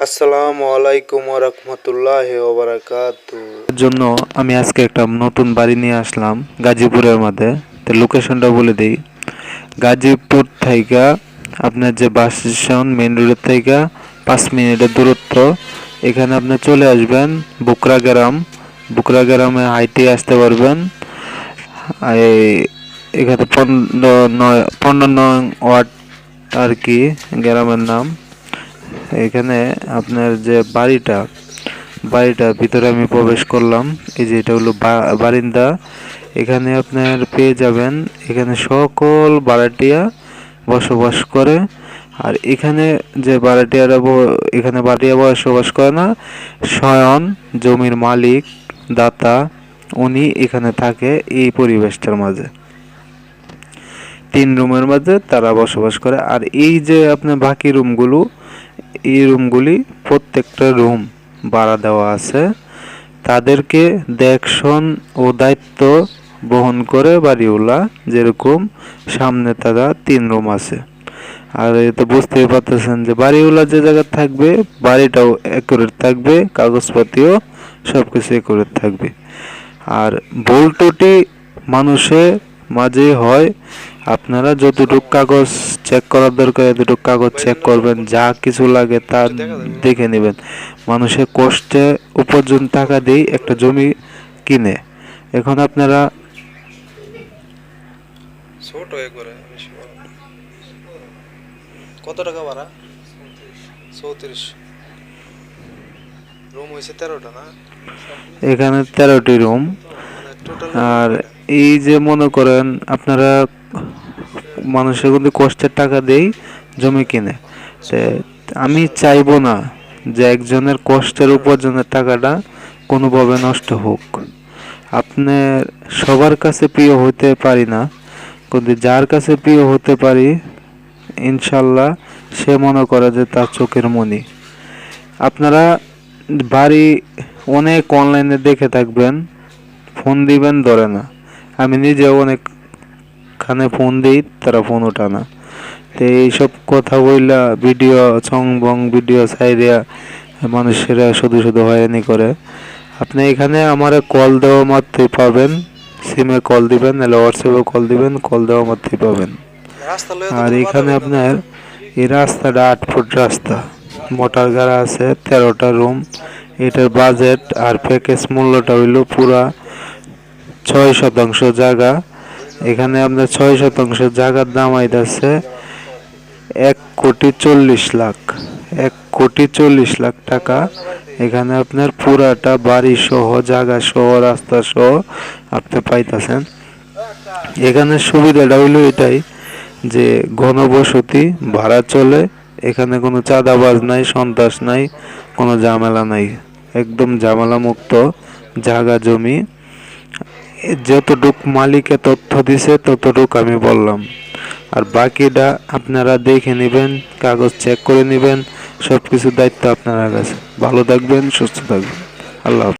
আসসালামু আলাইকুম ওয়া রাহমাতুল্লাহি ওয়া বারাকাতুহু। জন্য আমি আজকে একটা নতুন বাড়ি নিয়ে আসলাম গাজীপুরের মধ্যে। তো লোকেশনটা বলে দিই। গাজীপুর থেকে আপনার যে বাস স্টেশন মেইন রোডের থেকে 5 মিনিটের দূরত্ব। এখানে আপনি চলে আসবেন বুকরা গ্রাম। বুকরা গ্রামে হাইটে আসতে পারবেন। এই এখানে 15 নং ওয়ার্ড আর কি গ্রামের নাম। এখানে আপনার যে বাড়িটার ভিতরে আমি প্রবেশ করলাম। এই যে এটা হলো বারিন্দা। এখানে আপনার পেয়ে যাবেন এখানে সকল ভাড়াটিয়া বসবাস করে। আর এখানে যে এখানে ভাড়াটিয়া বসবাস করে না, স্বয়ং জমির মালিক দাতা উনি এখানে থাকে এই পরিবেশটার মাঝে। 3 রুমের মধ্যে তারা বসবাস করে। আর এই যে আপনার বাকি রুমগুলো, এই রুমগুলি প্রত্যেকটা রুম ভাড়া দেওয়া আছে। তাদেরকে দেখশন ও দায়িত্ব বহন করে বাড়িওয়ালা। যেরকম সামনে তারা 3 রুম আছে। আর এটা বুঝতেই পারতেছেন যে বাড়িওয়ালা যে জায়গায় থাকবে বাড়িটাও একুরেট থাকবে, কাগজপাতিও সবকিছু একুরেট থাকবে। আর ভুল-ত্রুটি মানুষের মাঝে হয়। আপনারা যতটুকু কাগজ চেক করার দরকার এতটুকু কাগজ চেক করবেন, যা কিছু লাগে তা দেখে নেবেন। মানুষের কষ্টে উপার্জন টাকা দিয়ে একটা জমি কিনে। এখন আপনারা ছোট একবারে কত টাকা ভাড়া? 34 রুম হইছে 13টা না? এখানে 13টি রুম। মানে টোটাল আর এই যে মনে করেন আপনারা মানুষের কিন্তু কষ্টের টাকা দেই জমি কিনে। আমি চাইবো না যে একজনের কষ্টের উপার্জনের টাকাটা কোনোভাবে নষ্ট হোক। আপনার সবার কাছে প্রিয় হতে পারি না, কিন্তু যার কাছে প্রিয় হতে পারি ইনশাল্লাহ সে মনে করে যে তার চোখের মণি। আপনারা বাড়ি অনেক অনলাইনে দেখে থাকবেন, ফোন দিবেন ধরে না। আমি নিজেও অনেকখানে ফোন দিই, তারা ফোন ওঠে না। তো এইসব কথা বইলা ভিডিও সাইরিয়া মানুষেরা শুধু হয়রানি করে। আপনি এখানে আমার কল দেওয়া মাত্রই পাবেন। সিমে কল দিবেন, নাহলে হোয়াটসঅ্যাপে কল দিবেন, কল দেওয়া মাত্রই পাবেন। রাস্তা লয়ে তো আর কোনো বাধা এখানে বিঘ্ন নাই আপনার তো? এই রাস্তাটা 8 ফুট রাস্তা, মোটর গাড়া আছে, 13টা রুম। এটার বাজেট আর প্যাকেজ মূল্যটা হইল পুরা 6 শতাংশ জায়গা। এখানে আপনার 6 শতাংশ জায়গার দাম আইতাছে 1,40,00,000। 1,40,00,000 টাকা। এখানে আপনার পুরাটা বাড়ি সহ জায়গা সহ রাস্তা সহ আপনি পাইতেছেন। এখানে সুবিধাটা হইলো এটাই যে ঘনবসতি, ভাড়া চলে। এখানে কোনো চাঁদাবাজ নাই, সন্ত্রাস নাই, কোনো ঝামেলা নাই। একদম ঝামেলা মুক্ত জায়গা জমি। যতটুক মালিকে তথ্য দিছে ততটুক আমি বললাম। আর বাকিটা আপনারা দেখে নেবেন, কাগজ চেক করে নেবেন। সবকিছু দায়িত্ব আপনার কাছে। ভালো থাকবেন, সুস্থ থাকবেন। আল্লাহ হাফেজ।